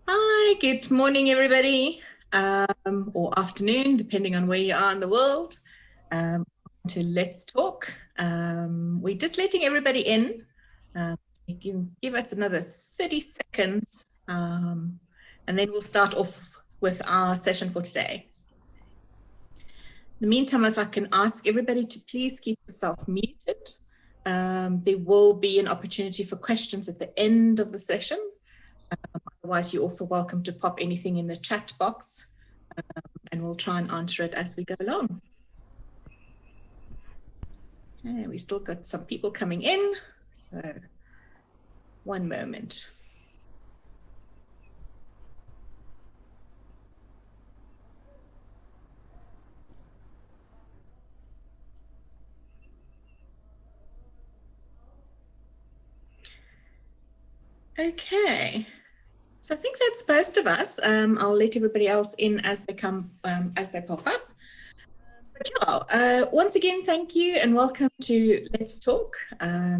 Hi, good morning, everybody, or afternoon, depending on where you are in the world, to Let's Talk. We're just letting everybody in. You can give us another 30 seconds, and then we'll start off with our session for today. In the meantime, if I can ask everybody to please keep yourself muted. There will be an opportunity for questions at the end of the session. Otherwise, you're also welcome to pop anything in the chat box, and we'll try and answer it as we go along. Okay, we still got some people coming in, so one moment. Okay. So I think that's most of us. I'll let everybody else in as they come, as they pop up. But yeah, once again, thank you and welcome to Let's Talk.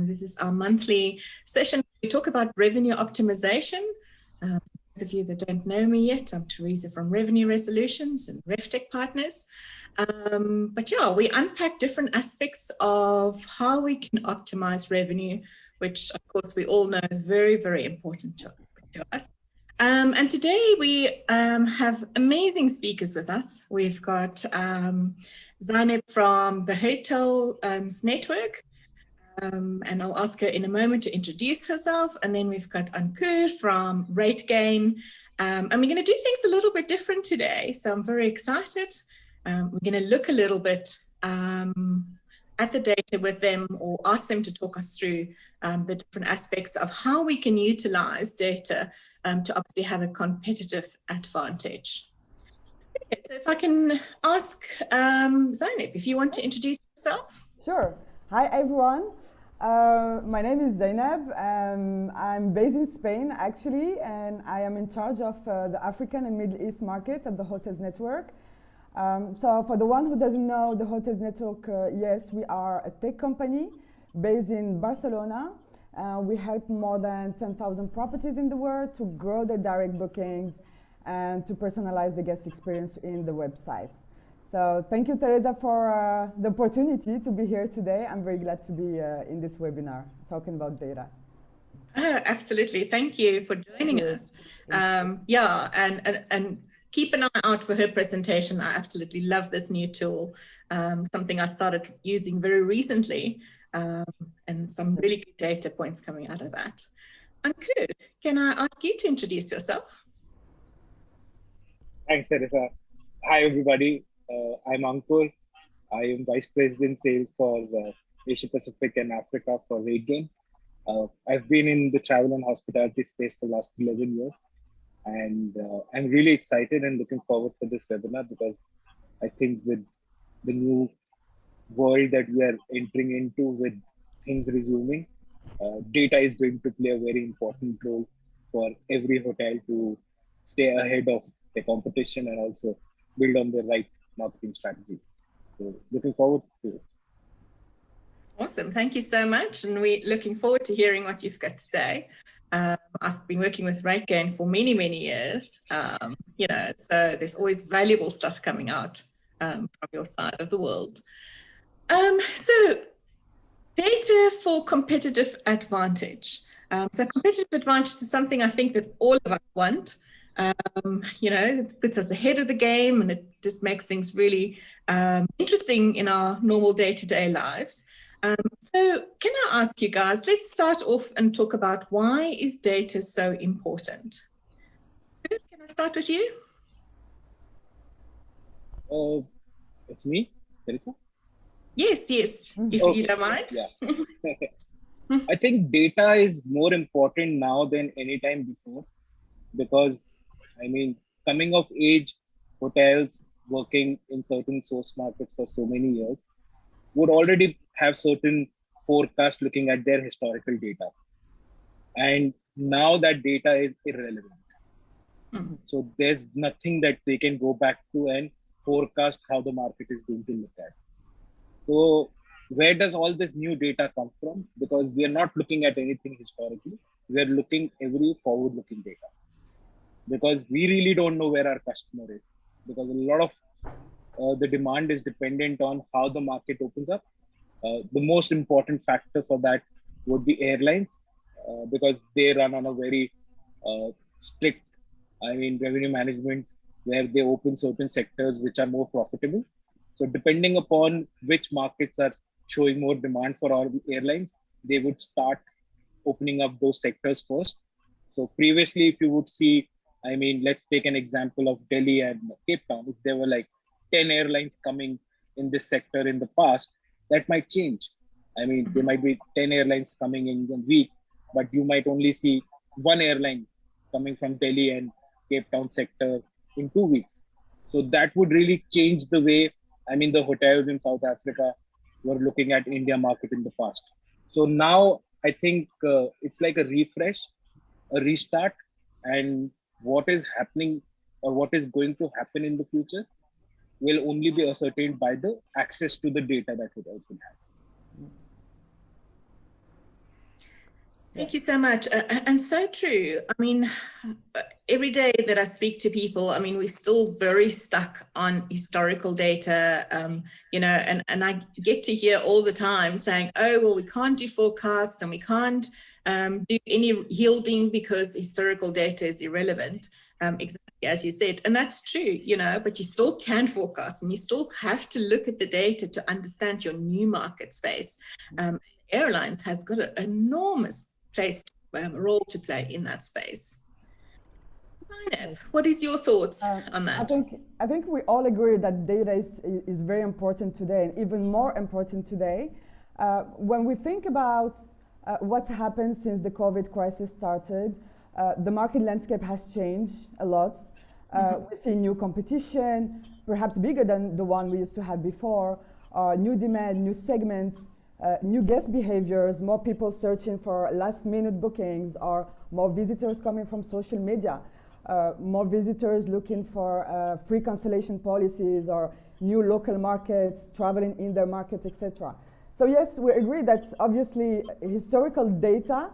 This is our monthly session. We talk about revenue optimization. Those of you that don't know me yet, I'm Theresa from Revenue Resolutions and RevTech Partners. But yeah, we unpack different aspects of how we can optimize revenue, which of course we all know is very, very important to us. And today we have amazing speakers with us. We've got Zineb from the Hotels Network, and I'll ask her in a moment to introduce herself. And then we've got Ankur from RateGain, and we're going to do things a little bit different today. So I'm very excited. We're going to look a little bit at the data with them, or ask them to talk us through the different aspects of how we can utilize data to obviously have a competitive advantage. Okay, so if I can ask Zineb, if you want to introduce yourself. Sure. Hi, everyone. My name is Zineb. I'm based in Spain, actually, and I am in charge of the African and Middle East market at the Hotels Network. So for the one who doesn't know the Hotels Network, yes, we are a tech company based in Barcelona. We help more than 10,000 properties in the world to grow their direct bookings and to personalize the guest experience in the website. So thank you, Theresa, for the opportunity to be here today. I'm very glad to be in this webinar talking about data. Oh, absolutely. Thank you for joining us. Yeah, and keep an eye out for her presentation. I absolutely love this new tool, something I started using very recently, and some really good data points coming out of that. Ankur, can I ask you to introduce yourself? Thanks, Theresa. Hi, everybody. I'm Ankur. I am Vice President Sales for Asia Pacific and Africa for RateGain. I've been in the travel and hospitality space for the last 11 years. And I'm really excited and looking forward for this webinar, because I think with the new world that we are entering into, with things resuming, data is going to play a very important role for every hotel to stay ahead of the competition and also build on the right marketing strategies. So looking forward to it. Awesome. Thank you so much. And we're looking forward to hearing what you've got to say. I've been working with RateGain for many, many years, you know, so there's always valuable stuff coming out from your side of the world. So data for competitive advantage. So competitive advantage is something I think that all of us want. You know, it puts us ahead of the game, and it just makes things really interesting in our normal day-to-day lives. So can I ask you guys, let's start off and talk about why is data so important? Can I start with you? It's me, Theresa? Yes, yes, if Okay. you don't mind. Yeah. I think data is more important now than any time before, because, I mean, coming of age, hotels working in certain source markets for so many years would already have certain forecasts looking at their historical data. And now that data is irrelevant. So there's nothing that they can go back to and forecast how the market is going to look at. So where does all this new data come from? Because we are not looking at anything historically. We are looking every forward-looking data because we really don't know where our customer is. Because a lot of the demand is dependent on how the market opens up. The most important factor for that would be airlines because they run on a very strict, revenue management where they open certain sectors which are more profitable. So depending upon which markets are showing more demand for our airlines, they would start opening up those sectors first. So previously, if you would see, let's take an example of Delhi and Cape Town. If there were like 10 airlines coming in this sector in the past, that might change. There might be 10 airlines coming in a week, but you might only see one airline coming from Delhi and Cape Town sector in 2 weeks. So that would really change the way, the hotels in South Africa were looking at India market in the past. So now I think it's like a refresh, a restart, and what is happening or what is going to happen in the future will only be ascertained by the access to the data that hotels will have. Thank you so much. And so true. Every day that I speak to people, we're still very stuck on historical data, and I get to hear all the time saying, oh, well, we can't do forecasts and we can't do any yielding because historical data is irrelevant. Exactly as you said, and that's true, but you still can forecast and you still have to look at the data to understand your new market space. Airlines has got an enormous role to play in that space. Zineb, what is your thoughts on that? I think we all agree that data is very important today, and even more important today. When we think about what's happened since the COVID crisis started, the market landscape has changed a lot. We see new competition, perhaps bigger than the one we used to have before, new demand, new segments, new guest behaviors, more people searching for last-minute bookings, or more visitors coming from social media, more visitors looking for free cancellation policies or new local markets, traveling in their market, etc. So yes, we agree that obviously historical data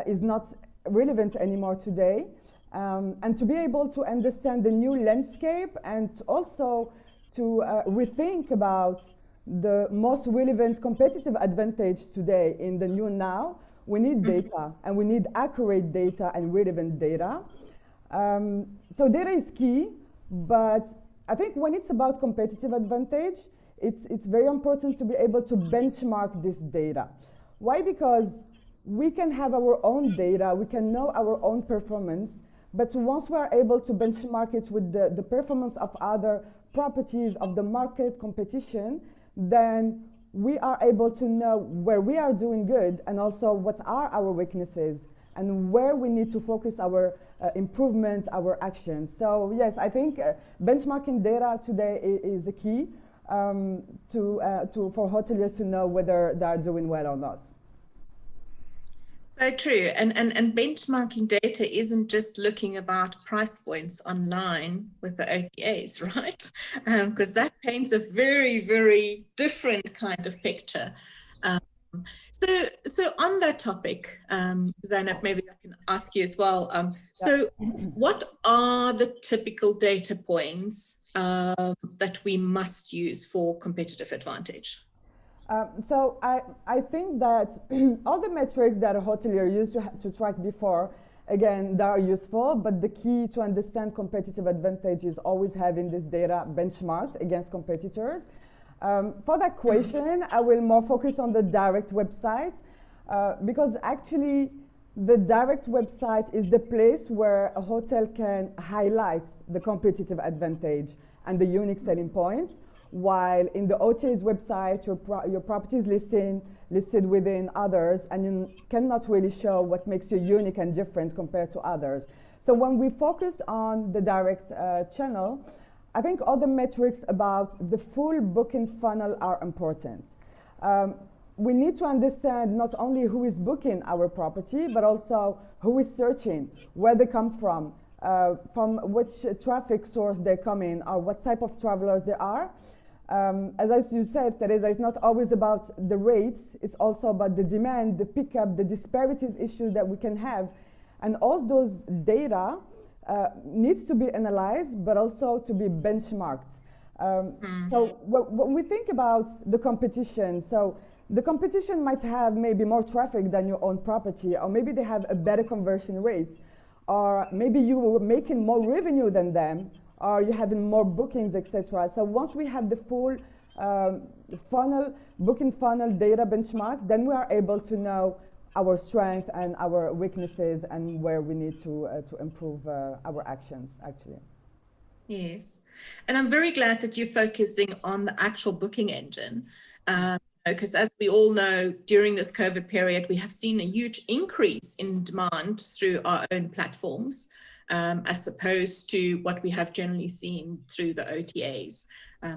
is not relevant anymore today. And to be able to understand the new landscape and also to rethink about the most relevant competitive advantage today in the new now, we need data, and we need accurate data and relevant data. So data is key, but I think when it's about competitive advantage, it's very important to be able to benchmark this data. Why? Because we can have our own data, we can know our own performance, but once we are able to benchmark it with the performance of other properties of the market competition, then we are able to know where we are doing good and also what are our weaknesses and where we need to focus our improvements, our actions. So yes, I think benchmarking data today is a key for hoteliers to know whether they are doing well or not. So true. And benchmarking data isn't just looking about price points online with the OTAs, right? Because that paints a very, very different kind of picture. So on that topic, Zineb, maybe I can ask you as well. So what are the typical data points that we must use for competitive advantage? So I think that all the metrics that a hotelier used to track before, again, they are useful, but the key to understand competitive advantage is always having this data benchmarked against competitors. For that question, I will more focus on the direct website, because actually the direct website is the place where a hotel can highlight the competitive advantage and the unique selling points. While in the OTA's website, your property is listed within others, and you cannot really show what makes you unique and different compared to others. So when we focus on the direct channel, I think all the metrics about the full booking funnel are important. We need to understand not only who is booking our property, but also who is searching, where they come from which traffic source they come in, or what type of travelers they are. As you said, Theresa, it's not always about the rates, it's also about the demand, the pickup, the disparities issues that we can have. And all those data needs to be analyzed, but also to be benchmarked. So when we think about the competition, so the competition might have maybe more traffic than your own property, or maybe they have a better conversion rate, or maybe you were making more revenue than them, or you're having more bookings, etc. So once we have the full booking funnel data benchmark, then we are able to know our strength and our weaknesses and where we need to improve our actions, actually. Yes. And I'm very glad that you're focusing on the actual booking engine. Because as we all know, during this COVID period, we have seen a huge increase in demand through our own platforms, as opposed to what we have generally seen through the OTAs.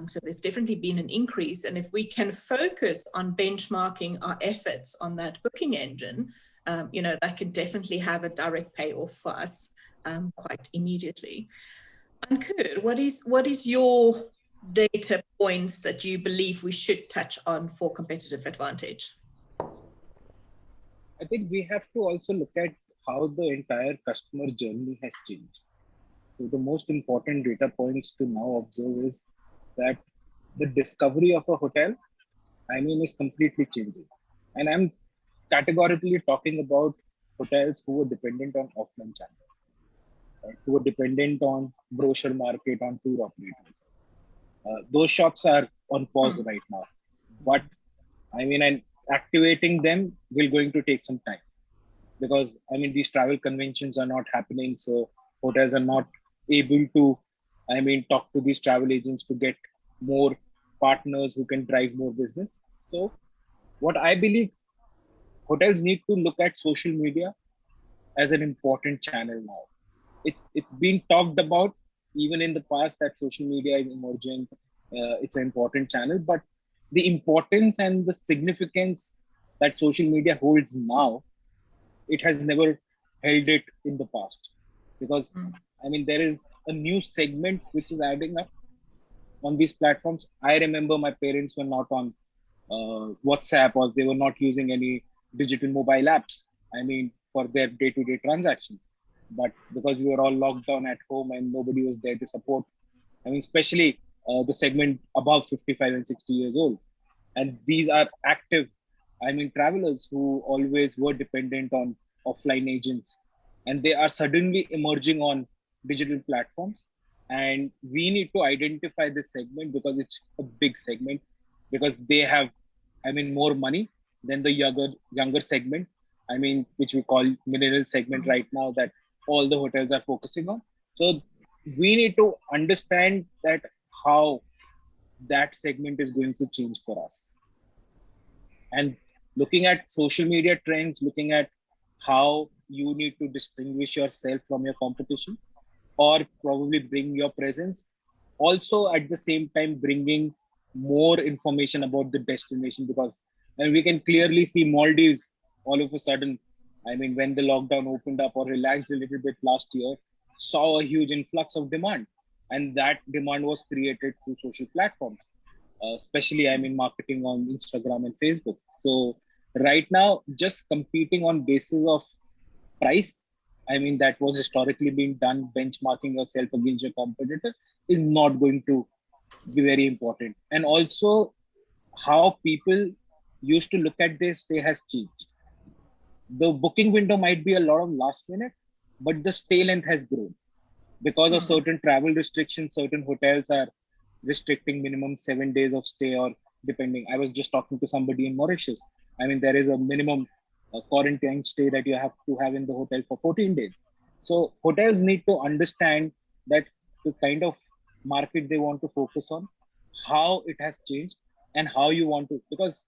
So there's definitely been an increase. And if we can focus on benchmarking our efforts on that booking engine, that could definitely have a direct payoff for us quite immediately. Ankur, what is your data points that you believe we should touch on for competitive advantage? I think we have to also look at how the entire customer journey has changed. So the most important data points to now observe is that the discovery of a hotel, is completely changing. And I'm categorically talking about hotels who were dependent on offline channels, right? Who were dependent on brochure market, on tour operators. Those shops are on pause right now, but and activating them will going to take some time, because these travel conventions are not happening, so hotels are not able to talk to these travel agents to get more partners who can drive more business. So what I believe, hotels need to look at social media as an important channel now. It's been talked about even in the past that social media is emerging. It's an important channel, but the importance and the significance that social media holds now, it has never held it in the past, because there is a new segment which is adding up on these platforms. I remember my parents were not on WhatsApp, or they were not using any digital mobile apps, for their day-to-day transactions. But because we were all locked down at home and nobody was there to support, especially the segment above 55 and 60 years old. And these are active, travelers who always were dependent on offline agents. And they are suddenly emerging on digital platforms. And we need to identify this segment, because it's a big segment, because they have, more money than the younger segment, which we call millennial segment right now, that all the hotels are focusing on. So we need to understand that how that segment is going to change for us. And looking at social media trends, looking at how you need to distinguish yourself from your competition, or probably bring your presence. Also, at the same time, bringing more information about the destination, because we can clearly see Maldives all of a sudden, when the lockdown opened up or relaxed a little bit last year, saw a huge influx of demand. And that demand was created through social platforms, especially, marketing on Instagram and Facebook. So right now, just competing on basis of price, that was historically being done, benchmarking yourself against your competitor, is not going to be very important. And also, how people used to look at this day has changed. The booking window might be a lot of last minute, but the stay length has grown. Because of certain travel restrictions, certain hotels are restricting minimum 7 days of stay, or depending. I was just talking to somebody in Mauritius. There is a minimum quarantine stay that you have to have in the hotel for 14 days. So hotels need to understand that the kind of market they want to focus on, how it has changed, and how you want to, because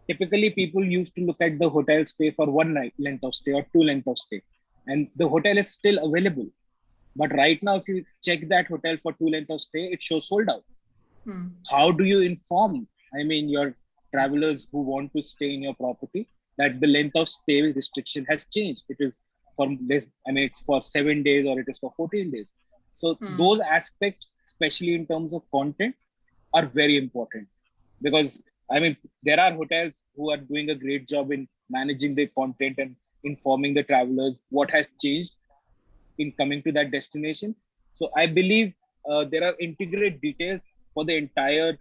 typically people used to look at the hotel stay for 1 night length of stay or 2 length of stay, and the hotel is still available. But right now, if you check that hotel for 2 length of stay, it shows sold out. How do you inform, your travelers who want to stay in your property, that the length of stay restriction has changed? It is for less, it's for 7 days, or it is for 14 days. So those aspects, especially in terms of content, are very important, because I mean, there are hotels who are doing a great job in managing their content and informing the travelers what has changed in coming to that destination. So I believe there are integrated details for the entire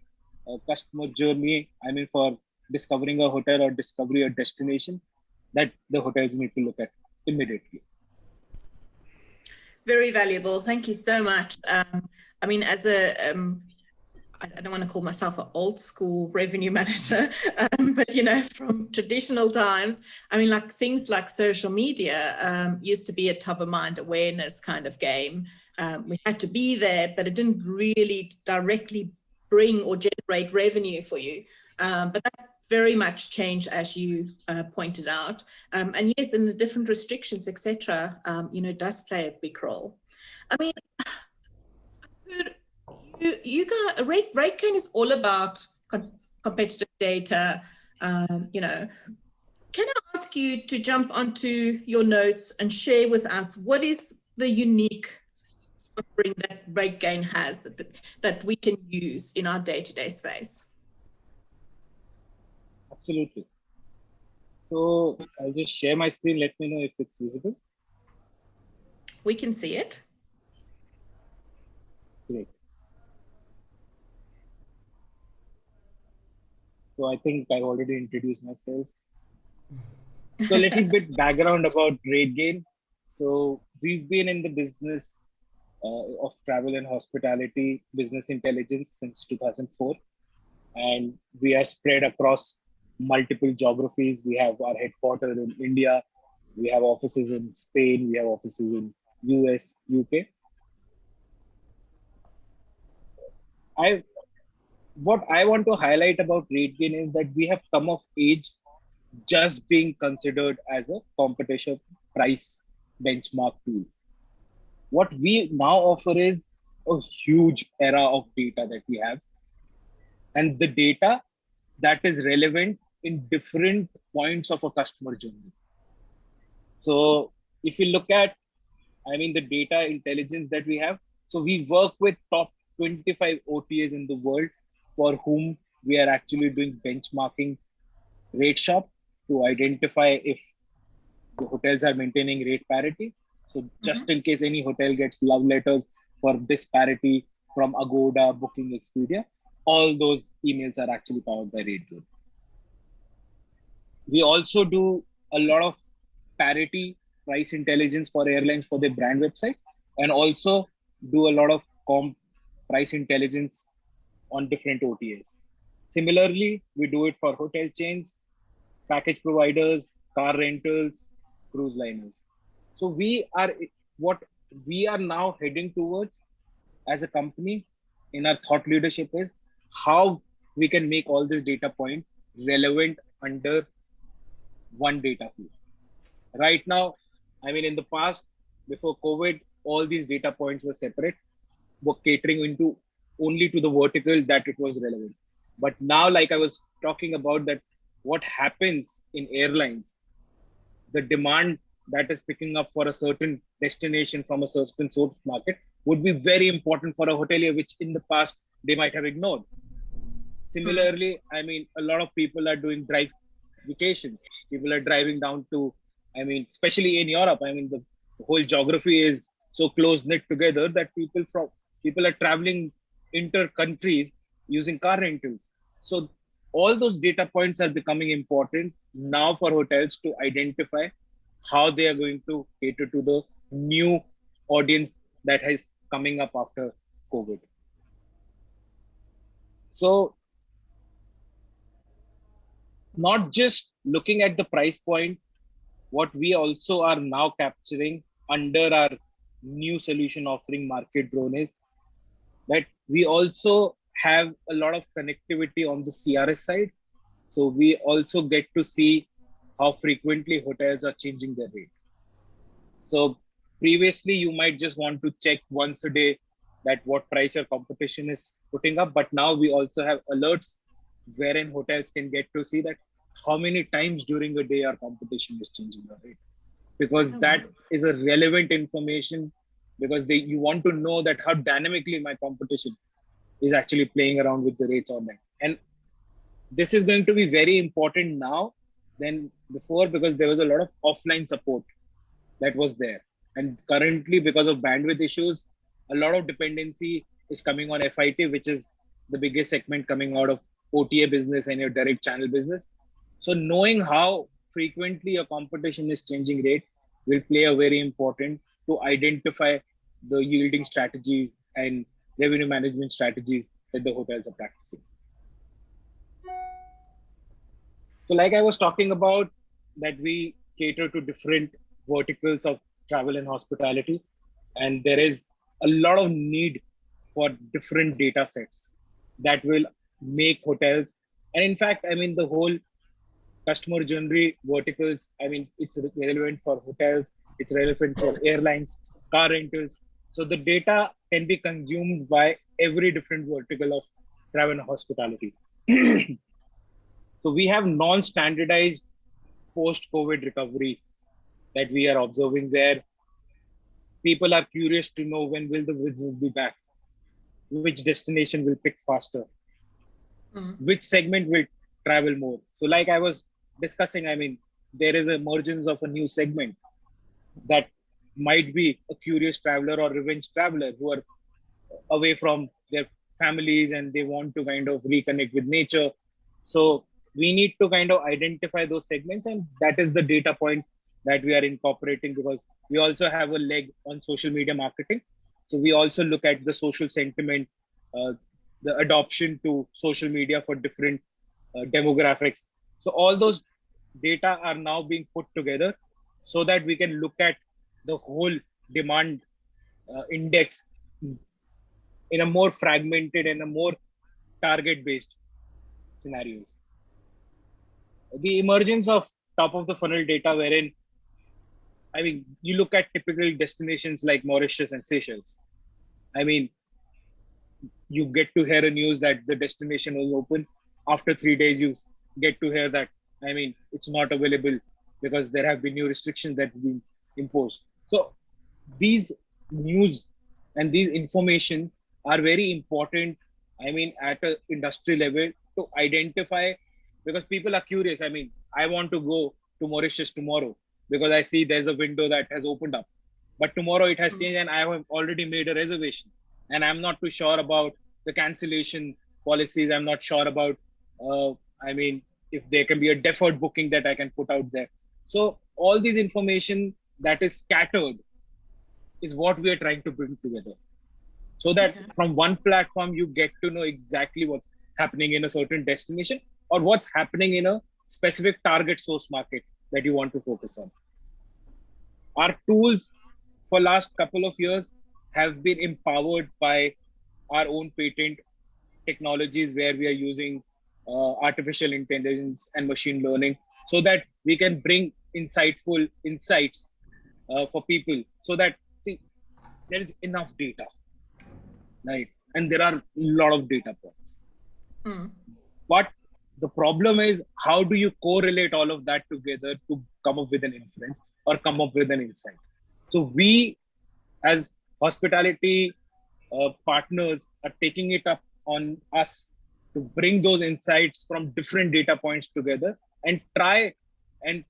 customer journey. I mean, for discovering a hotel or discovering a destination, that the hotels need to look at immediately. Very valuable. Thank you so much. I mean, as a I don't want to call myself an old school revenue manager, but you know, from traditional times, I mean, like things like social media used to be a top of mind awareness kind of game. We had to be there, but it didn't really directly bring or generate revenue for you. But that's very much changed, as you pointed out. And yes, in the different restrictions, etc., you know, does play a big role. I mean, you got RateGain is all about competitive data. You know, can I ask you to jump onto your notes and share with us what is the unique offering that RateGain has that we can use in our day-to-day space? Absolutely. So I'll just share my screen. Let me know if it's visible. We can see it. Great. So I think I already introduced myself. So a little bit background about RateGain. So we've been in the business of travel and hospitality, business intelligence since 2004. And we are spread across multiple geographies. We have our headquarters in India. We have offices in Spain. We have offices in US, UK. What I want to highlight about RateGain is that we have come of age just being considered as a competition price benchmark tool. What we now offer is a huge era of data that we have, and the data that is relevant in different points of a customer journey. So if you look at, I mean, the data intelligence that we have, so we work with top 25 OTAs in the world for whom we are actually doing benchmarking rate shop to identify if the hotels are maintaining rate parity. So just in case any hotel gets love letters for disparity from Agoda, Booking, Expedia, all those emails are actually powered by RateGain. We also do a lot of parity price intelligence for airlines for their brand website, and also do a lot of comp price intelligence on different OTAs. Similarly, we do it for hotel chains, package providers, car rentals, cruise liners. So what we are now heading towards as a company in our thought leadership is how we can make all this data point relevant under one data flow. Right now, I mean, in the past, before COVID, all these data points were separate, were catering into only to the vertical that it was relevant. But now, like I was talking about, that what happens in airlines, the demand that is picking up for a certain destination from a certain source market would be very important for a hotelier, which in the past they might have ignored. Similarly, I mean, a lot of people are doing drive vacations. People are driving down to, I mean, especially in Europe, I mean, the whole geography is so close knit together that people are traveling inter countries using car rentals. So all those data points are becoming important now for hotels to identify how they are going to cater to the new audience that is coming up after COVID. So not just looking at the price point, what we also are now capturing under our new solution offering Market Drone is that we also have a lot of connectivity on the CRS side. So we also get to see how frequently hotels are changing their rate. So previously you might just want to check once a day that what price your competition is putting up. But now we also have alerts wherein hotels can get to see that how many times during a day our competition is changing the rate. Because that is a relevant information, because you want to know that how dynamically my competition is actually playing around with the rates online. And this is going to be very important now than before, because there was a lot of offline support that was there. And currently, because of bandwidth issues, a lot of dependency is coming on FIT, which is the biggest segment coming out of OTA business and your direct channel business. So knowing how frequently your competition is changing rate will play a very important to identify the yielding strategies and revenue management strategies that the hotels are practicing. So like I was talking about, that we cater to different verticals of travel and hospitality, and there is a lot of need for different data sets that will make hotels. And in fact, I mean, the whole customer journey verticals, I mean, it's relevant for hotels, it's relevant for airlines, car rentals. So the data can be consumed by every different vertical of travel and hospitality. So we have non-standardized post-COVID recovery that we are observing, where people are curious to know when will the business be back, which destination will pick faster, which segment will travel more. So like I was discussing, I mean, there is emergence of a new segment that might be a curious traveler or revenge traveler who are away from their families and they want to kind of reconnect with nature. So we need to kind of identify those segments, and that is the data point that we are incorporating, because we also have a leg on social media marketing. So we also look at the social sentiment, uh, the adoption to social media for different demographics. So all those data are now being put together so that we can look at the whole demand index in a more fragmented and a more target based scenarios. The emergence of top of the funnel data, wherein, I mean, you look at typical destinations like Mauritius and Seychelles. I mean, you get to hear a news that the destination was open. After 3 days, you get to hear that, I mean, it's not available because there have been new restrictions that have been imposed. So these news and these information are very important, I mean, at an industry level to identify, because people are curious. I mean, I want to go to Mauritius tomorrow because I see there's a window that has opened up. But tomorrow it has changed and I have already made a reservation. And I'm not too sure about the cancellation policies. I'm not sure about, I mean, if there can be a deferred booking that I can put out there. So all these information that is scattered is what we are trying to bring together, so that from one platform you get to know exactly what's happening in a certain destination or what's happening in a specific target source market that you want to focus on. Our tools for last couple of years have been empowered by our own patent technologies, where we are using artificial intelligence and machine learning so that we can bring insightful insights for people, so that, see, there is enough data, right? And there are a lot of data points. But the problem is, how do you correlate all of that together to come up with an inference or come up with an insight? So we, as hospitality partners, are taking it up on us to bring those insights from different data points together and try and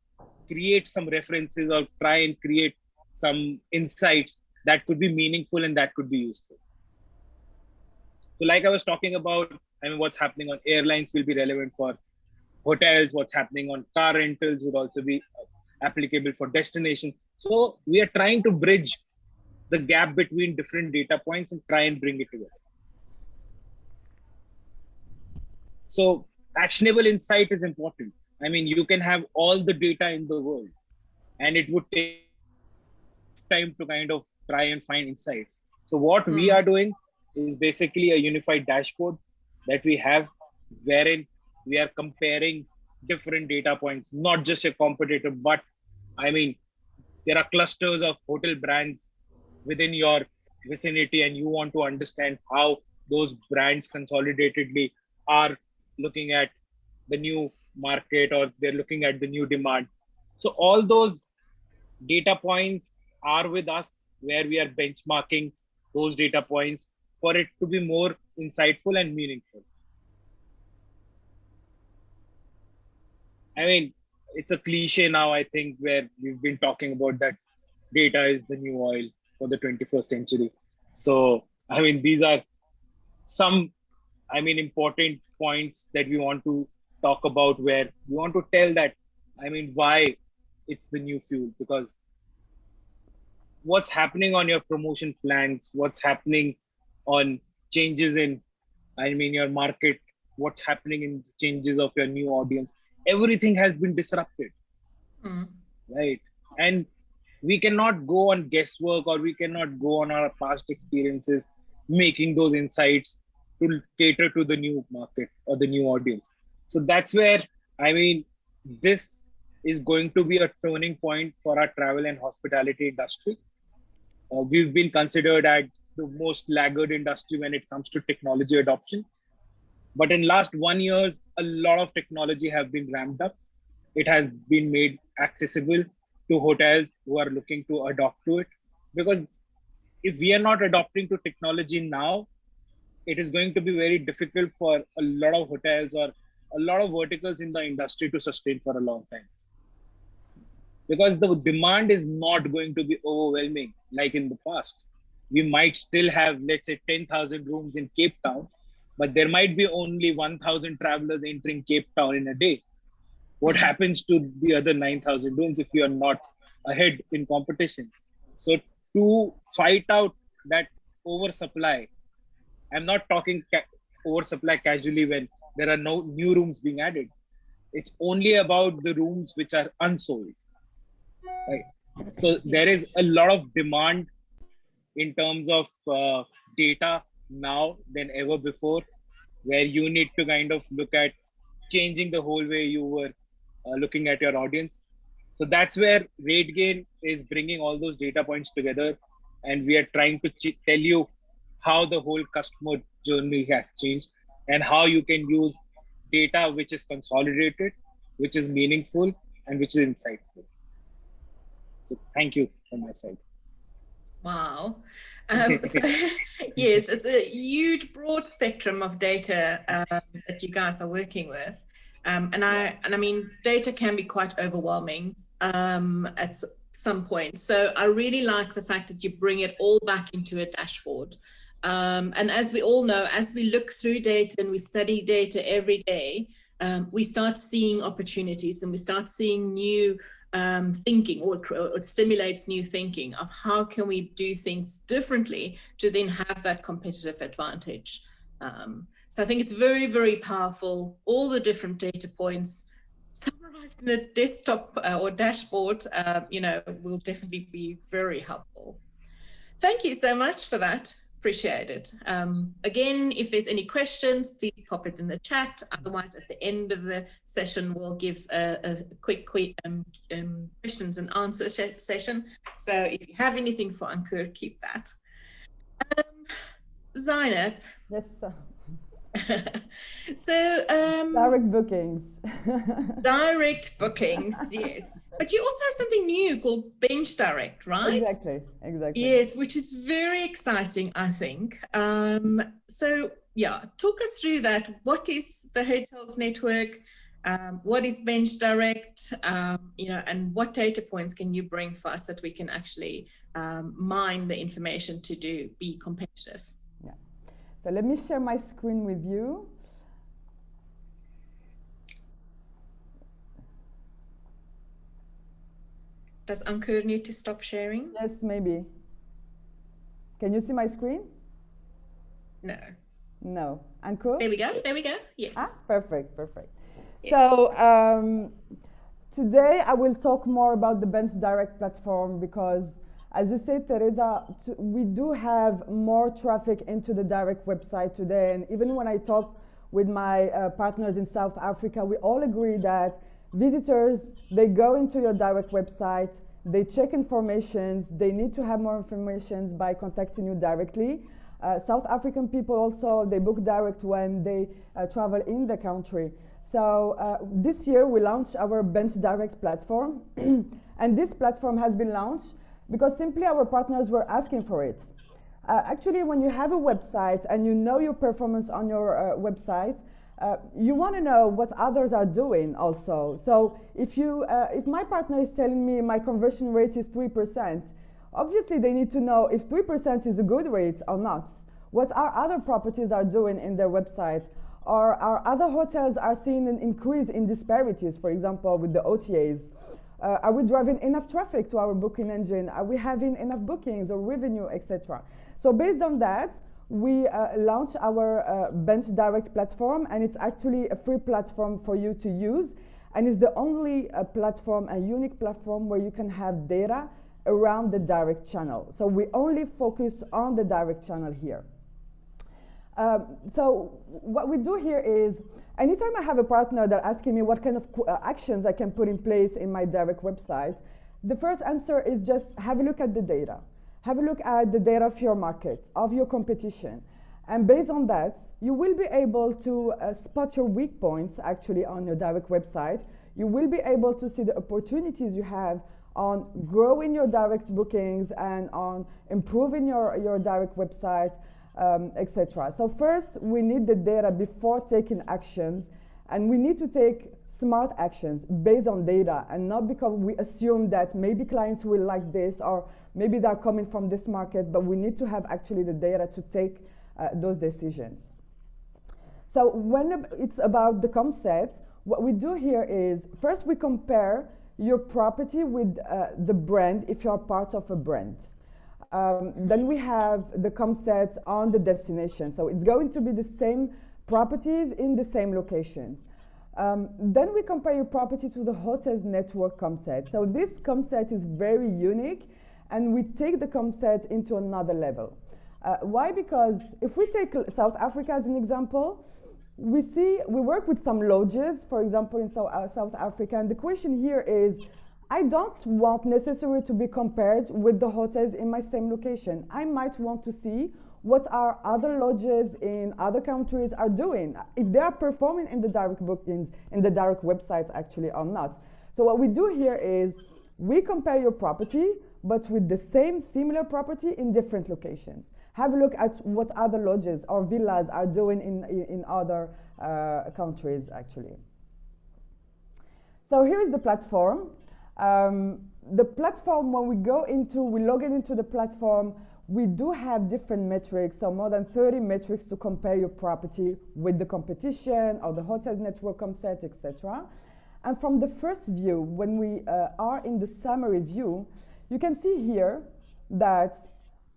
create some references or try and create some insights that could be meaningful and that could be useful. So like I was talking about, I mean, what's happening on airlines will be relevant for hotels. What's happening on car rentals would also be applicable for destination. So we are trying to bridge the gap between different data points and try and bring it together. So actionable insight is important. I mean, you can have all the data in the world and it would take time to kind of try and find insights. So what we are doing is basically a unified dashboard that we have, wherein we are comparing different data points, not just a competitor, but I mean, there are clusters of hotel brands within your vicinity, and you want to understand how those brands consolidatedly are looking at the new market or they're looking at the new demand. So all those data points are with us, where we are benchmarking those data points for it to be more insightful and meaningful. I mean, it's a cliche now, I think, where we've been talking about that data is the new oil for the 21st century. So, I mean, these are some, important points that we want to talk about, where we want to tell that, why it's the new fuel. Because what's happening on your promotion plans, what's happening on changes in, your market, what's happening in changes of your new audience, everything has been disrupted, right? And we cannot go on guesswork, or we cannot go on our past experiences making those insights to cater to the new market or the new audience. So that's where, this is going to be a turning point for our travel and hospitality industry. We've been considered as the most laggard industry when it comes to technology adoption. But in last 1 year, a lot of technology have been ramped up. It has been made accessible to hotels who are looking to adopt to it. Because if we are not adopting to technology now, it is going to be very difficult for a lot of hotels or a lot of verticals in the industry to sustain for a long time. Because the demand is not going to be overwhelming like in the past. We might still have, let's say, 10,000 rooms in Cape Town, but there might be only 1,000 travelers entering Cape Town in a day. What happens to the other 9,000 rooms if you are not ahead in competition? So to fight out that oversupply, I'm not talking oversupply casually when there are no new rooms being added. It's only about the rooms which are unsold. Right. So there is a lot of demand in terms of data now than ever before, where you need to kind of look at changing the whole way you were looking at your audience. So that's where RateGain is bringing all those data points together, and we are trying to tell you how the whole customer journey has changed and how you can use data which is consolidated, which is meaningful, and which is insightful. So thank you from my side. Wow. So, yes, it's a huge, broad spectrum of data that you guys are working with. And I mean, data can be quite overwhelming at some point. So I really like the fact that you bring it all back into a dashboard. And as we all know, as we look through data and we study data every day, we start seeing opportunities and we start seeing new thinking, or it stimulates new thinking of how can we do things differently to then have that competitive advantage. So I think it's very, very powerful. All the different data points summarized in a desktop or dashboard, will definitely be very helpful. Thank you so much for that. Appreciate it. Again, if there's any questions, please pop it in the chat. Otherwise, at the end of the session, we'll give a quick questions and answer session. So if you have anything for Ankur, keep that. Zineb. Yes, sir. So direct bookings. Direct bookings, yes. But you also have something new called Bench Direct, right? Exactly. Yes, which is very exciting, I think. So yeah, talk us through that. What is the hotels network? What is Bench Direct? And what data points can you bring for us that we can actually mine the information to be competitive? Yeah. So let me share my screen with you. Does Ankur need to stop sharing? Yes, maybe. Can you see my screen? No. No. Ankur? There we go. There we go. Yes. Perfect. Yes. So today I will talk more about the Bench Direct platform because, as you said, Theresa, we do have more traffic into the direct website today. And even when I talk with my partners in South Africa, we all agree that visitors, they go into your direct website, they check informations, they need to have more information by contacting you directly. South African people also, they book direct when they travel in the country. So this year we launched our Bench Direct platform. And this platform has been launched because simply our partners were asking for it. Actually, when you have a website and you know your performance on your website, you want to know what others are doing also. So if my partner is telling me my conversion rate is 3%, obviously they need to know if 3% is a good rate or not. What our other properties are doing in their website, or our other hotels are seeing an increase in disparities, for example, with the OTAs. Are we driving enough traffic to our booking engine? Are we having enough bookings or revenue, etc.? So based on that, we launched our Bench Direct platform, and it's actually a free platform for you to use. And it's the only platform, a unique platform where you can have data around the direct channel. So we only focus on the direct channel here. So what we do here is, anytime I have a partner that asking me what kind of actions I can put in place in my direct website, the first answer is just have a look at the data. Have a look at the data of your market, of your competition. And based on that, you will be able to spot your weak points actually on your direct website. You will be able to see the opportunities you have on growing your direct bookings and on improving your direct website, etc. So first, we need the data before taking actions, and we need to take smart actions based on data, and not because we assume that maybe clients will like this, or maybe they're coming from this market, but we need to have actually the data to take those decisions. So when it's about the comp set, what we do here is, first we compare your property with the brand if you're part of a brand. Then we have the comp sets on the destination. So it's going to be the same properties in the same locations. Then we compare your property to the hotel's network comp set. So this comp set is very unique, and we take the comp set into another level. Why? Because if we take South Africa as an example, we work with some lodges, for example, in South Africa, and the question here is, I don't want necessarily to be compared with the hotels in my same location. I might want to see what our other lodges in other countries are doing, if they are performing in the direct bookings, in the direct websites actually or not. So what we do here is, we compare your property, but with the same similar property in different locations. Have a look at what other lodges or villas are doing in other countries actually. So here is the platform. The platform, when we log into the platform, we do have different metrics, so more than 30 metrics to compare your property with the competition or the hotel network comp set, etc. And from the first view, when we are in the summary view, you can see here that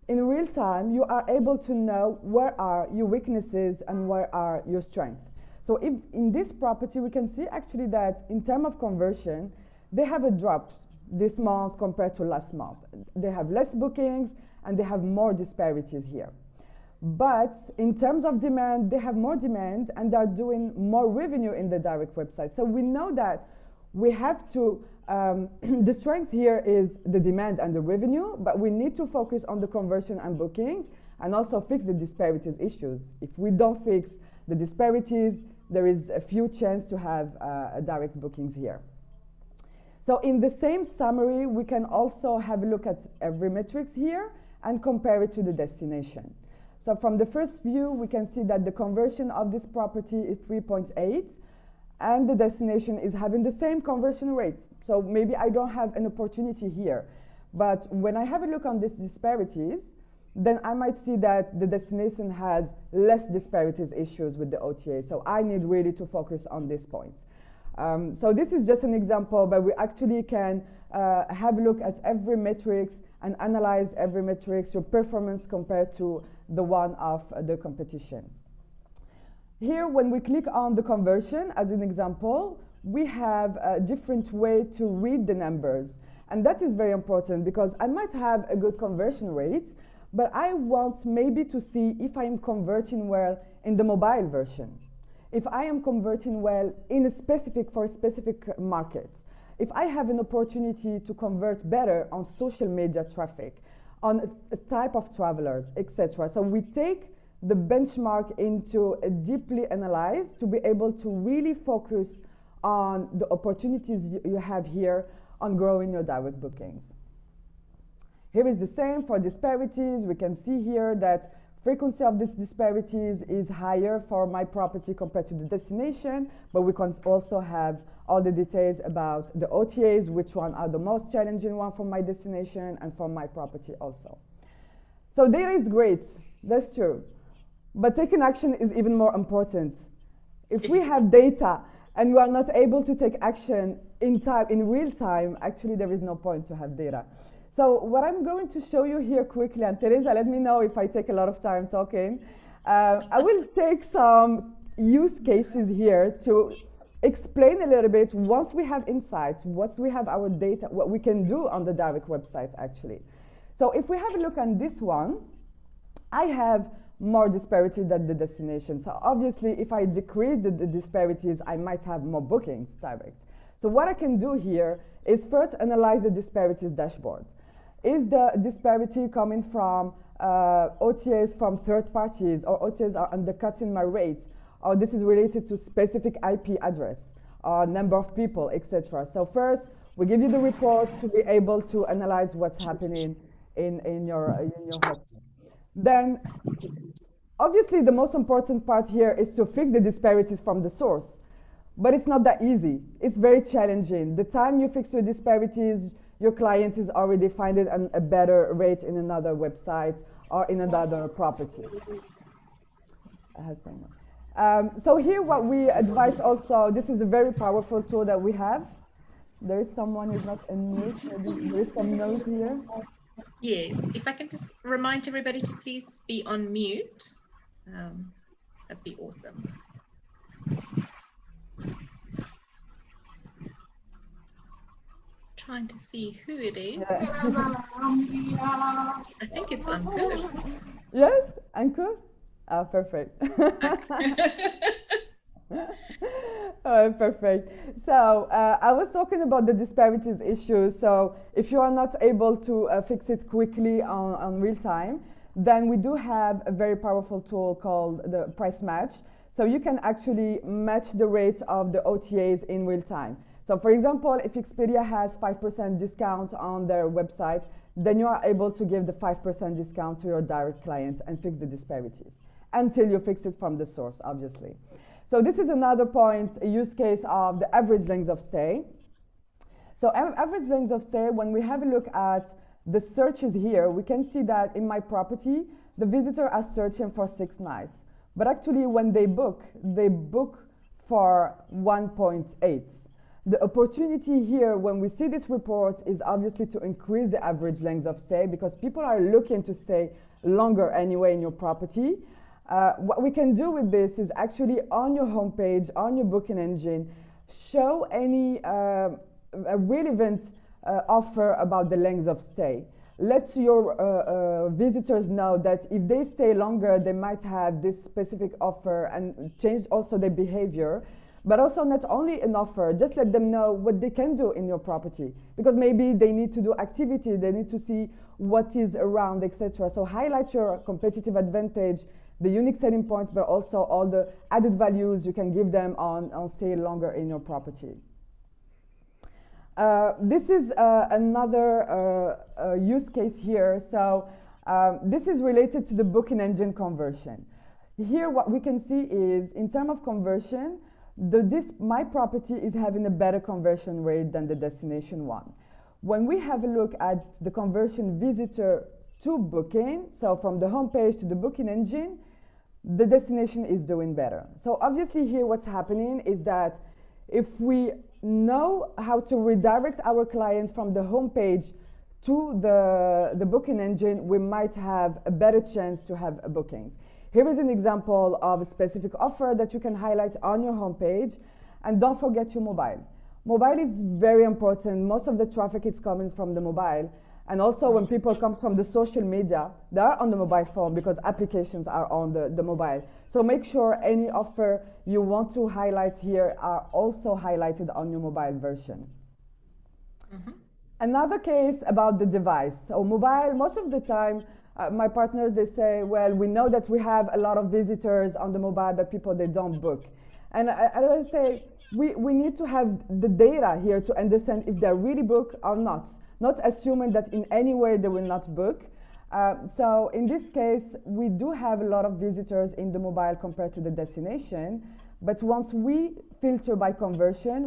in real time, you are able to know where are your weaknesses and where are your strengths. So if in this property, we can see actually that in terms of conversion, they have a drop this month compared to last month. They have less bookings and they have more disparities here. But in terms of demand, they have more demand and they're doing more revenue in the direct website. So we know that we have to, the strength here is the demand and the revenue, but we need to focus on the conversion and bookings and also fix the disparities issues. If we don't fix the disparities, there is a few chance to have direct bookings here. So in the same summary, we can also have a look at every metrics here and compare it to the destination. So from the first view, we can see that the conversion of this property is 3.8, and the destination is having the same conversion rates. So maybe I don't have an opportunity here. But when I have a look on these disparities, then I might see that the destination has less disparities issues with the OTA. So I need really to focus on this point. So this is just an example, but we actually can have a look at every metrics and analyze every metrics, your performance compared to the one of the competition. Here, when we click on the conversion as an example, we have a different way to read the numbers. And that is very important because I might have a good conversion rate, but I want maybe to see if I'm converting well in the mobile version, if I am converting well in for a specific market, if I have an opportunity to convert better on social media traffic, on a type of travelers, etc. So we take the benchmark into a deeply analyze to be able to really focus on the opportunities you have here on growing your direct bookings. Here is the same for disparities. We can see here that frequency of these disparities is higher for my property compared to the destination, but we can also have all the details about the OTAs, which one are the most challenging one for my destination and for my property also. So data is great, that's true. But taking action is even more important. If we have data and we are not able to take action in time, in real time, actually there is no point to have data. So what I'm going to show you here quickly, and Theresa, let me know if I take a lot of time talking. I will take some use cases here to explain a little bit, once we have insights, once we have our data, what we can do on the direct website actually. So if we have a look on this one, I have more disparity than the destination. So obviously, if I decrease the disparities, I might have more bookings direct. So what I can do here is first analyze the disparities dashboard. Is the disparity coming from OTAs from third parties, or OTAs are undercutting my rates, or this is related to specific IP address, or number of people, etc. So first, we give you the report to be able to analyze what's happening in your hotel. Then, obviously, the most important part here is to fix the disparities from the source. But it's not that easy. It's very challenging. The time you fix your disparities, your client is already finding a better rate in another website or in another property. So here what we advise also, this is a very powerful tool that we have. There is someone who's not in mute, there is some noise here. Yes, if I can just remind everybody to please be on mute, that'd be awesome. Trying to see who it is. I think it's Ankur. Yes, Ankur? Ah, perfect. Perfect. So I was talking about the disparities issue. So if you are not able to fix it quickly on real time, then we do have a very powerful tool called the price match. So you can actually match the rates of the OTAs in real time. So for example, if Expedia has 5% discount on their website, then you are able to give the 5% discount to your direct clients and fix the disparities until you fix it from the source, obviously. So this is another point, a use case of the average length of stay. So average length of stay, when we have a look at the searches here, we can see that in my property, the visitor are searching for 6 nights. But actually when they book for 1.8. The opportunity here, when we see this report, is obviously to increase the average length of stay because people are looking to stay longer anyway in your property. What we can do with this is actually on your homepage, on your booking engine, show any relevant offer about the length of stay. Let your visitors know that if they stay longer, they might have this specific offer and change also their behavior. But also not only an offer, just let them know what they can do in your property. Because maybe they need to do activity, they need to see what is around, etc. So highlight your competitive advantage, the unique selling points, but also all the added values you can give them on stay longer in your property. This is another use case here. So this is related to the booking engine conversion. Here what we can see is, in terms of conversion, my property is having a better conversion rate than the destination one. When we have a look at the conversion visitor to booking, so from the homepage to the booking engine, the destination is doing better. So obviously here what's happening is that if we know how to redirect our clients from the homepage to the booking engine, we might have a better chance to have bookings. Here is an example of a specific offer that you can highlight on your homepage. And don't forget your mobile. Mobile is very important. Most of the traffic is coming from the mobile. And also when people come from the social media, they are on the mobile phone because applications are on the mobile. So make sure any offer you want to highlight here are also highlighted on your mobile version. Mm-hmm. Another case about the device. So mobile, most of the time, my partners, they say, well, we know that we have a lot of visitors on the mobile, but people, they don't book. And I always say, we need to have the data here to understand if they're really booked or not not assuming that in any way they will not book. So in this case, we do have a lot of visitors in the mobile compared to the destination. But once we filter by conversion,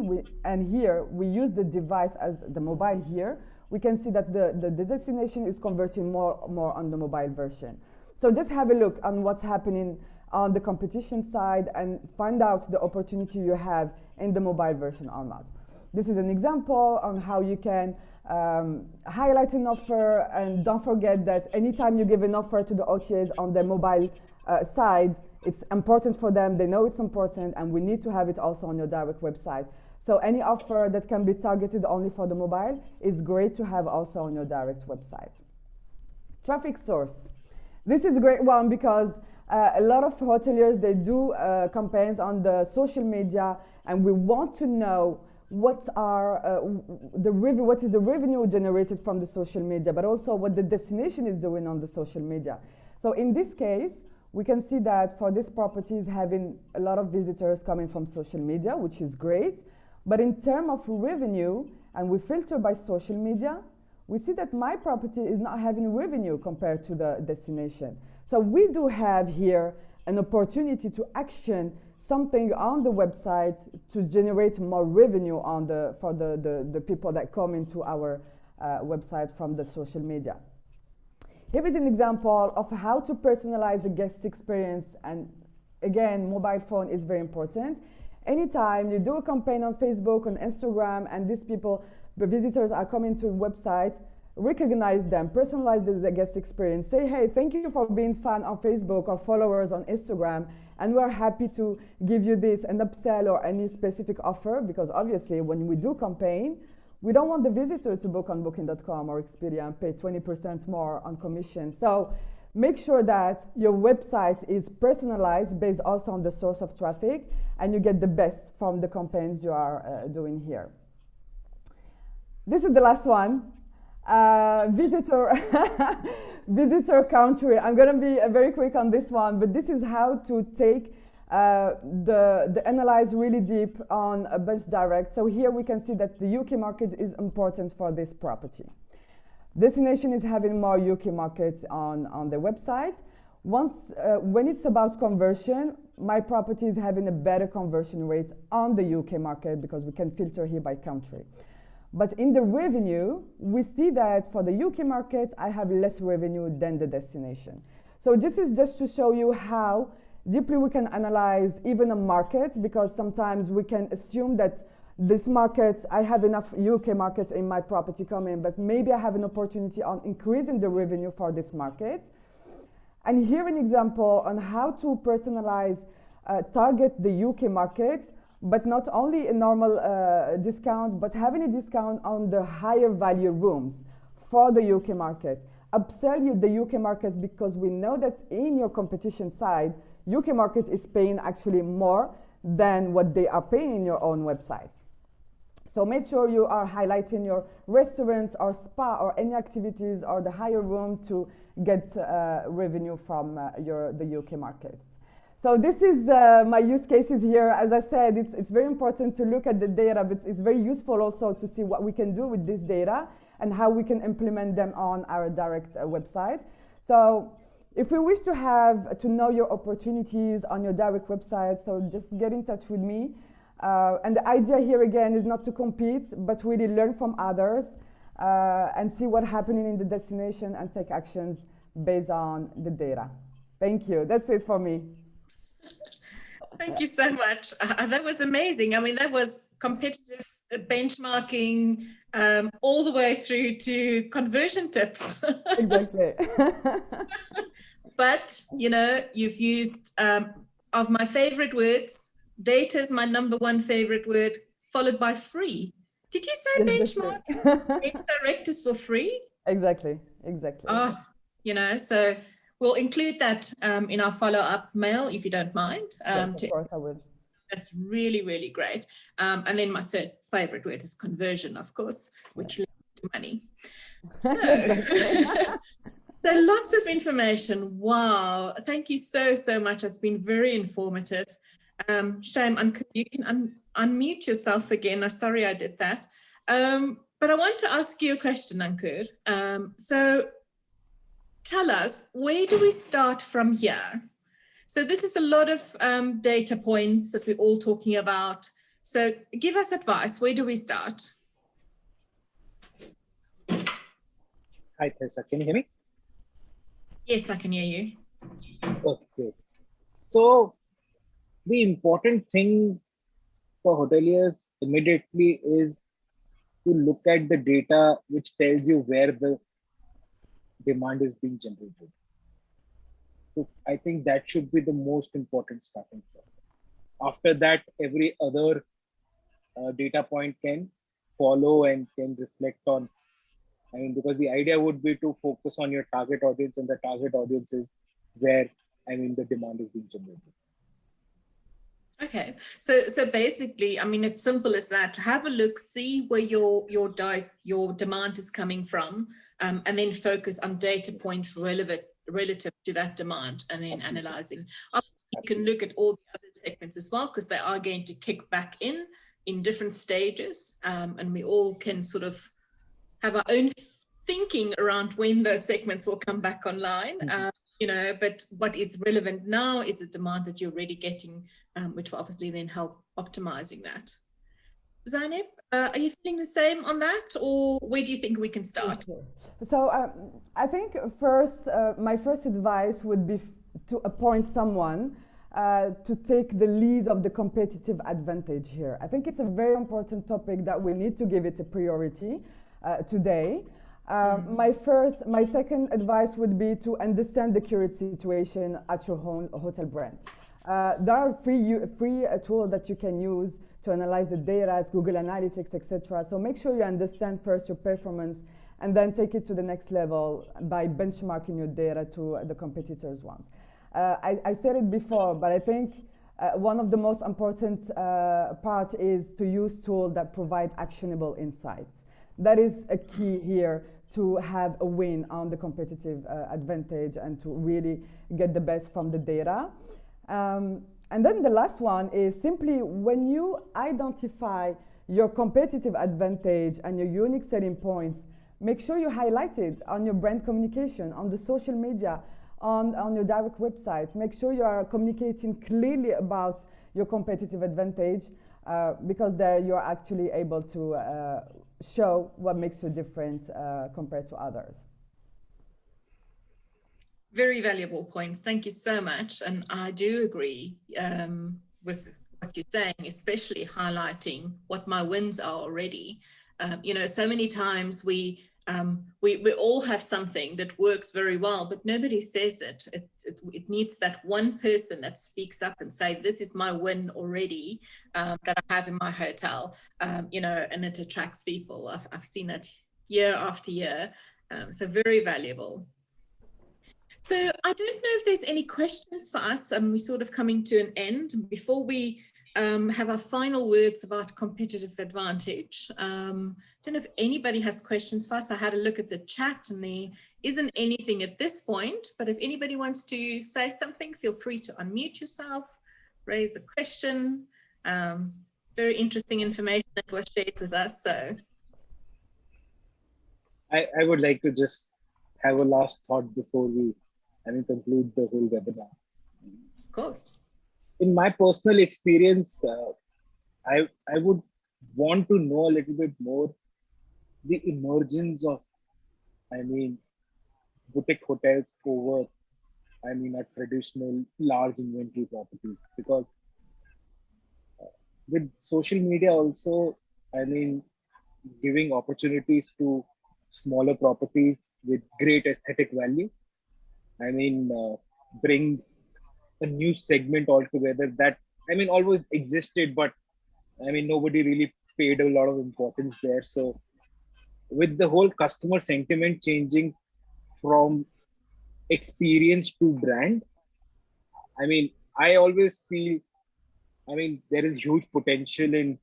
and here we use the device as the mobile here, we can see that the destination is converting more on the mobile version. So just have a look on what's happening on the competition side and find out the opportunity you have in the mobile version or not. This is an example on how you can highlight an offer, and don't forget that anytime you give an offer to the OTAs on their mobile side, it's important for them, they know it's important, and we need to have it also on your direct website. So any offer that can be targeted only for the mobile is great to have also on your direct website. Traffic source. This is a great one because a lot of hoteliers, they do campaigns on the social media, and we want to know what is the revenue generated from the social media, but also what the destination is doing on the social media. So in this case, we can see that for this property is having a lot of visitors coming from social media, which is great. But in terms of revenue, and we filter by social media, we see that my property is not having revenue compared to the destination. So we do have here an opportunity to action something on the website to generate more revenue for the people that come into our website from the social media. Here is an example of how to personalize a guest experience, and again, mobile phone is very important. Anytime you do a campaign on Facebook, on Instagram, and these people, the visitors are coming to a website, recognize them, personalize the guest experience, say, hey, thank you for being fan on Facebook or followers on Instagram, and we're happy to give you this, an upsell or any specific offer, because obviously when we do campaign, we don't want the visitor to book on booking.com or Expedia and pay 20% more on commission. So make sure that your website is personalized based also on the source of traffic, and you get the best from the campaigns you are doing here. This is the last one. Visitor country. I'm going to be very quick on this one, but this is how to take the analyze really deep on a bunch direct. So here we can see that the UK market is important for this property. Destination is having more UK markets on the website. When it's about conversion, my property is having a better conversion rate on the UK market because we can filter here by country. But in the revenue, we see that for the UK market, I have less revenue than the destination. So this is just to show you how deeply we can analyze even a market, because sometimes we can assume that this market, I have enough UK markets in my property coming, but maybe I have an opportunity on increasing the revenue for this market. And here an example on how to personalize, target the UK market, but not only a normal discount, but having a discount on the higher value rooms for the UK market. Upsell you the UK market, because we know that in your competition side, UK market is paying actually more than what they are paying in your own website. So make sure you are highlighting your restaurants or spa or any activities or the higher room to get revenue from the UK market. So this is my use cases here. As I said, it's very important to look at the data, but it's very useful also to see what we can do with this data and how we can implement them on our direct website. So if we wish to know your opportunities on your direct website, so just get in touch with me. And the idea here again is not to compete, but really learn from others and see what's happening in the destination and take actions based on the data. Thank you. That's it for me. Thank you so much. That was amazing. I mean, that was competitive benchmarking all the way through to conversion tips. Exactly. But, you know, you've used, of my favorite words, data is my #1 favorite word, followed by free. Did you say benchmark? Direct is for free? Exactly. Oh, you know, so we'll include that in our follow-up mail, if you don't mind. Yes, of course I will. That's really, really great. And then my third favorite word is conversion, of course, which leads to money. So, so lots of information. Wow. Thank you so, so much. It's been very informative. Shame, Ankur, you can unmute yourself again. I'm sorry I did that. But I want to ask you a question, Ankur. So tell us, where do we start from here? So this is a lot of data points that we're all talking about. So give us advice. Where do we start? Hi, Theresa. Can you hear me? Yes, I can hear you. Okay. So the important thing for hoteliers immediately is to look at the data which tells you where the demand is being generated. So I think that should be the most important starting point. After that, every other data point can follow and can reflect on. I mean, because the idea would be to focus on your target audience, and the target audience is where, I mean, the demand is being generated. Okay, so basically, I mean, it's simple as that. Have a look, see where your demand is coming from, and then focus on data points relative to that demand, and then analyzing. You can look at all the other segments as well, because they are going to kick back in different stages, and we all can sort of have our own thinking around when those segments will come back online. You know, but what is relevant now is the demand that you're already getting, which will obviously then help optimizing that. Zineb, are you feeling the same on that, or where do you think we can start? Okay. So I think first, my first advice would be to appoint someone to take the lead of the competitive advantage here. I think it's a very important topic that we need to give it a priority today. My second advice would be to understand the current situation at your home hotel brand. There are free tools that you can use to analyze the data, as Google Analytics, etc. So make sure you understand first your performance, and then take it to the next level by benchmarking your data to the competitors' ones. I said it before, but I think one of the most important part is to use tools that provide actionable insights. That is a key here to have a win on the competitive advantage and to really get the best from the data. And then the last one is simply when you identify your competitive advantage and your unique selling points, make sure you highlight it on your brand communication, on the social media, on your direct website. Make sure you are communicating clearly about your competitive advantage, because there you are actually able to show what makes you different compared to others. Very valuable points. Thank you so much. And I do agree with what you're saying, especially highlighting what my wins are already. You know, so many times we all have something that works very well, but nobody says it. It needs that one person that speaks up and say, this is my win already that I have in my hotel, you know, and it attracts people. I've seen that year after year. So very valuable. So I don't know if there's any questions for us. We're sort of coming to an end. Before we have our final words about competitive advantage, don't know if anybody has questions for us. I had a look at the chat and there isn't anything at this point, but if anybody wants to say something, feel free to unmute yourself, raise a question. Very interesting information that was shared with us. So I would like to just have a last thought before we conclude the whole webinar. of course. In my personal experience, I would want to know a little bit more the emergence of, boutique hotels over, a traditional large inventory properties, because with social media also, giving opportunities to smaller properties with great aesthetic value, bring a new segment altogether that always existed, but nobody really paid a lot of importance there. So with the whole customer sentiment changing from experience to brand, I always feel there is huge potential in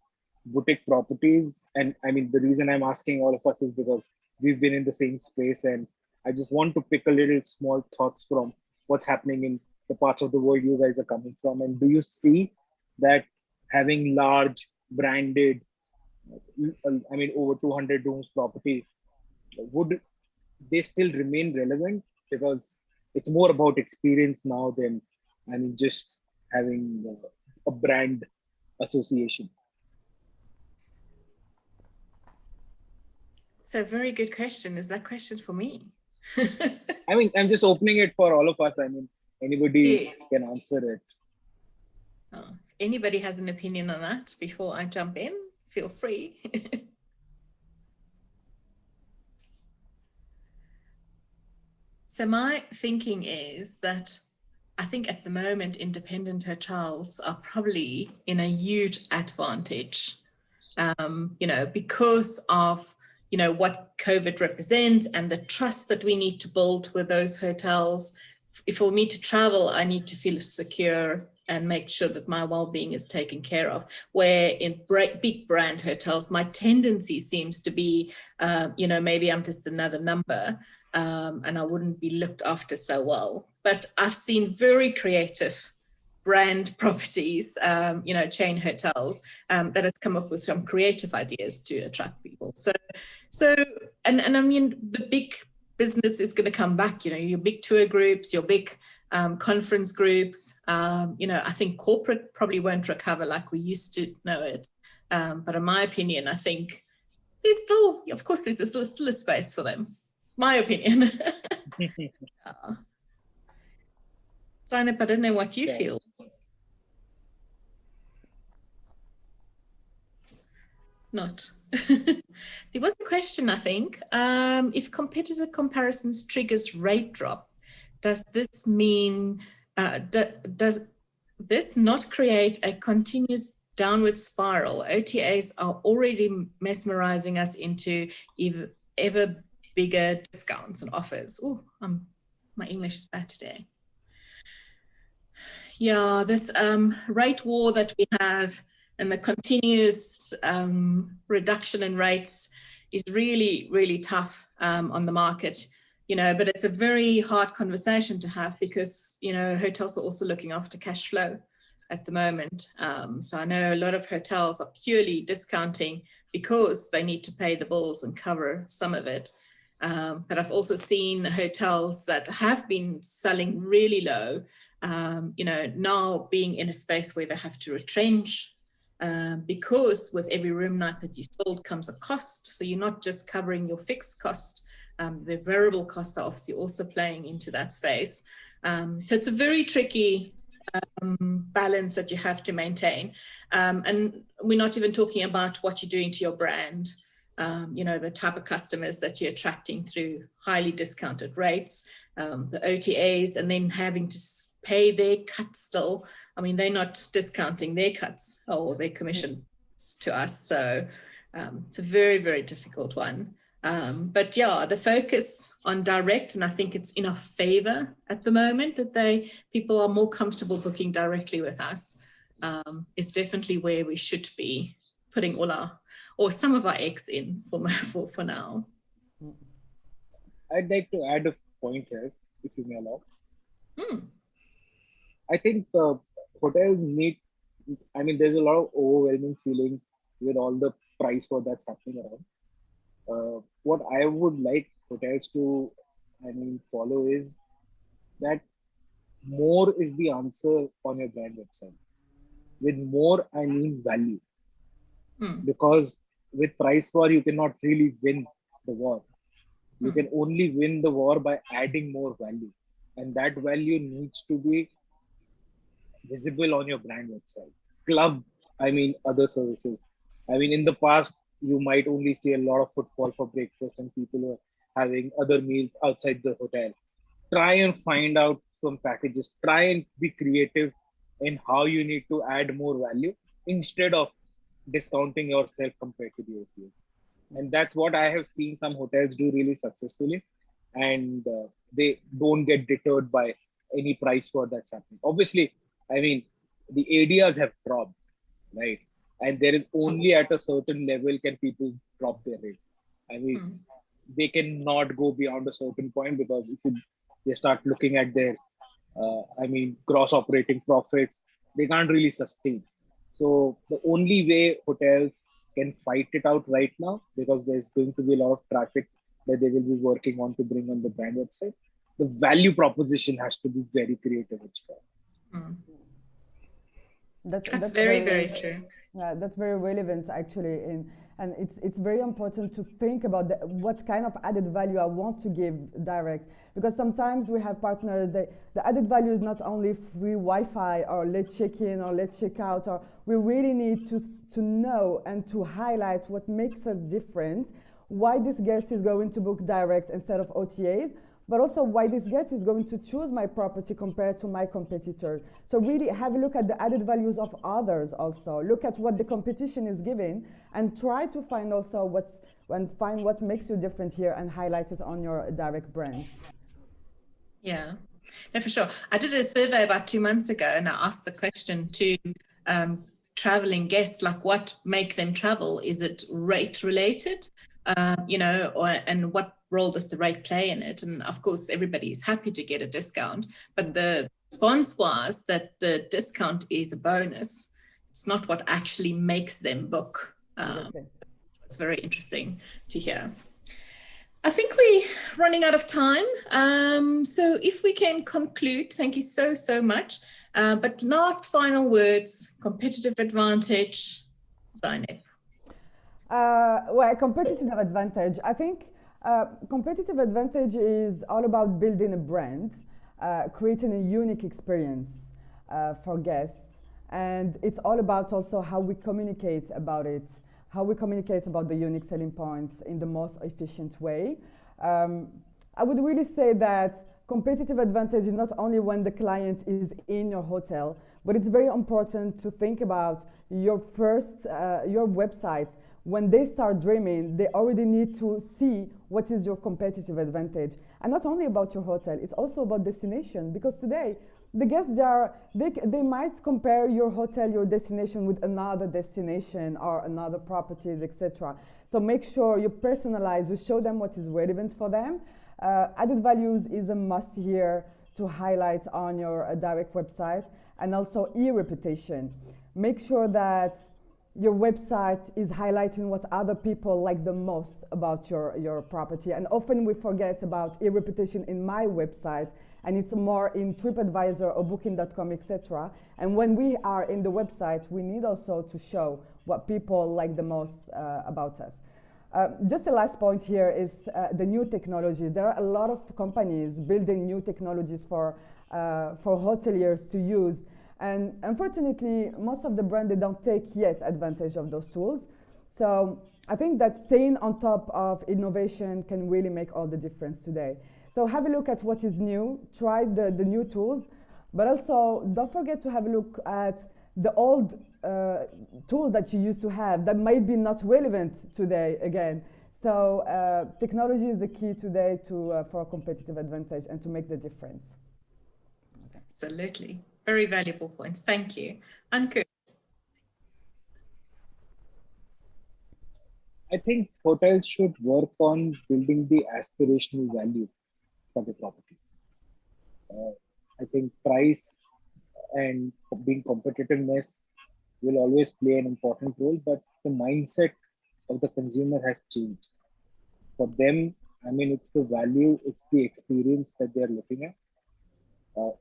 boutique properties. And the reason I'm asking all of us is because we've been in the same space, and I just want to pick a little small thoughts from what's happening in the parts of the world you guys are coming from. And do you see that having large branded I mean, over 200 rooms property, would they still remain relevant? Because it's more about experience now than, I mean, just having a brand association. So very good question. Is that question for me? I mean, I'm just opening it for all of us. I mean, anybody Yes. can answer it. Oh, if anybody has an opinion on that before I jump in, feel free. So my thinking is that I think at the moment, independent hotels are probably in a huge advantage, because of, what COVID represents and the trust that we need to build with those hotels. If for me to travel, I need to feel secure and make sure that my well-being is taken care of. Where in big brand hotels, my tendency seems to be, maybe I'm just another number, and I wouldn't be looked after so well. But I've seen very creative brand properties, chain hotels, that has come up with some creative ideas to attract people. So, and I mean, the big business is going to come back. Your big tour groups, your big conference groups. I think corporate probably won't recover like we used to know it. But in my opinion, I think there's still, of course, there's still a space for them. My opinion. Zineb, I don't know what you feel. Not. There was a question, I think. If competitor comparisons triggers rate drop, does this mean, does this not create a continuous downward spiral? OTAs are already mesmerizing us into ever bigger discounts and offers. Oh, my English is bad today. Yeah, this rate war that we have and the continuous reduction in rates is really, really tough on the market, but it's a very hard conversation to have because, hotels are also looking after cash flow at the moment. So I know a lot of hotels are purely discounting because they need to pay the bills and cover some of it. But I've also seen hotels that have been selling really low, now being in a space where they have to retrench, because with every room night that you sold comes a cost. So you're not just covering your fixed cost, the variable costs are obviously also playing into that space. So it's a very tricky balance that you have to maintain. And we're not even talking about what you're doing to your brand. The type of customers that you're attracting through highly discounted rates, the OTAs, and then having to pay their cut still. I mean, they're not discounting their cuts or their commissions to us. So it's a very, very difficult one. But yeah, the focus on direct, and I think it's in our favor at the moment that people are more comfortable booking directly with us, is definitely where we should be putting or some of our eggs in for now. I'd like to add a point here, if you may allow. Hmm. I think hotels need, I mean, there's a lot of overwhelming feeling with all the price war that's happening around. What I would like hotels to, I mean, follow is that more is the answer on your brand website. With more, I mean value. Because with price war, you cannot really win the war. You can only win the war by adding more value. And that value needs to be visible on your brand website. Club, I mean, other services. I mean, in the past, you might only see a lot of footfall for breakfast and people who are having other meals outside the hotel. Try and find out some packages. Try and be creative in how you need to add more value instead of discounting yourself compared to the OTAs. And that's what I have seen some hotels do really successfully. And they don't get deterred by any price war that's happening. Obviously, I mean, the ADRs have dropped, right? And there is only at a certain level can people drop their rates. I mean, they cannot go beyond a certain point because if they start looking at their, gross operating profits, they can't really sustain. So the only way hotels can fight it out right now because there's going to be a lot of traffic that they will be working on to bring on the brand website. The value proposition has to be very creative and strong. Mm. That's That's that's very, very very true. yeah, that's very relevant actually. And it's very important to think about what kind of added value I want to give direct, because sometimes we have partners that the added value is not only free Wi-Fi or let's check in or let's check out, or we really need to know and to highlight what makes us different, why this guest is going to book direct instead of OTAs, but also why this guest is going to choose my property compared to my competitor. So really have a look at the added values of others also. Look at what the competition is giving and try to find also find what makes you different here and highlight it on your direct brand. Yeah, no, for sure. I did a survey about 2 months ago and I asked the question to traveling guests, like what make them travel? Is it rate related? And what role does the rate play in it? And of course, everybody is happy to get a discount, but the response was that the discount is a bonus. It's not what actually makes them book. It's very interesting to hear. I think we're running out of time. So if we can conclude, thank you so much. But last final words, competitive advantage, Zineb. Well, competitive advantage. I think competitive advantage is all about building a brand, creating a unique experience for guests. And it's all about also how we communicate about it, how we communicate about the unique selling points in the most efficient way. I would really say that competitive advantage is not only when the client is in your hotel, but it's very important to think about your website. When they start dreaming, they already need to see what is your competitive advantage. And not only about your hotel, it's also about destination, because today the guests, they might compare your hotel, your destination with another destination or another properties, etc. So make sure you personalize, you show them what is relevant for them. Added values is a must here to highlight on your direct website, and also e-reputation. Make sure that your website is highlighting what other people like the most about your property. And often we forget about e-reputation in my website, and it's more in TripAdvisor or Booking.com, etc. And when we are in the website, we need also to show what people like the most about us. Just a last point here is the new technology. There are a lot of companies building new technologies for hoteliers to use. And unfortunately, most of the brands, they don't take yet advantage of those tools. So I think that staying on top of innovation can really make all the difference today. So have a look at what is new, try the new tools, but also don't forget to have a look at the old tools that you used to have that might be not relevant today again. So technology is the key today for a competitive advantage and to make the difference. Absolutely. Very valuable points. Thank you. Ankur. I think hotels should work on building the aspirational value for the property. I think price and being competitiveness will always play an important role, but the mindset of the consumer has changed. For them, I mean, it's the value, it's the experience that they're looking at.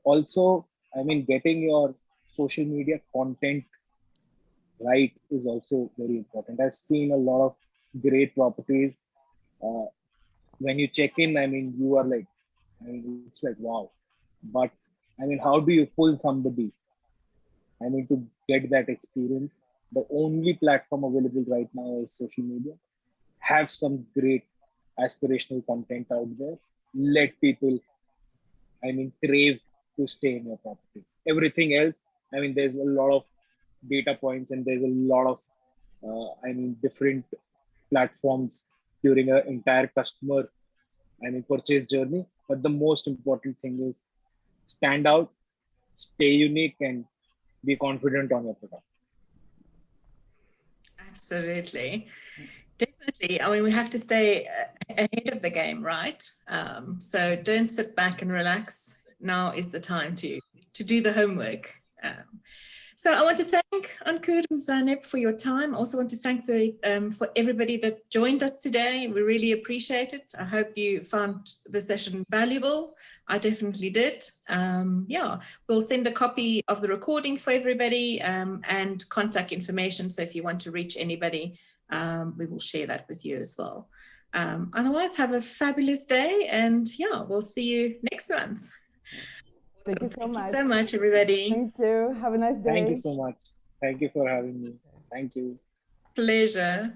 Also, I mean, getting your social media content right is also very important. I've seen a lot of great properties. When you check in, I mean, you are like, I mean, it's like, wow. But I mean, how do you pull somebody? I mean, to get that experience, the only platform available right now is social media. Have some great aspirational content out there. Let people, I mean, crave to stay in your property. Everything else, I mean, there's a lot of data points and there's a lot of, I mean, different platforms during an entire customer, I mean, purchase journey. But the most important thing is stand out, stay unique, and be confident on your product. Absolutely. Definitely. I mean, we have to stay ahead of the game, right? So don't sit back and relax. Now is the time to do the homework. So I want to thank Ankur and Zineb for your time. I also want to thank for everybody that joined us today. We really appreciate it. I hope you found the session valuable. I definitely did. Yeah, we'll send a copy of the recording for everybody and contact information. So if you want to reach anybody, we will share that with you as well. Otherwise, have a fabulous day, and yeah, we'll see you next month. Thank you so much. Thank you so much, everybody. Thank you. Have a nice day. Thank you so much. Thank you for having me. Thank you. Pleasure.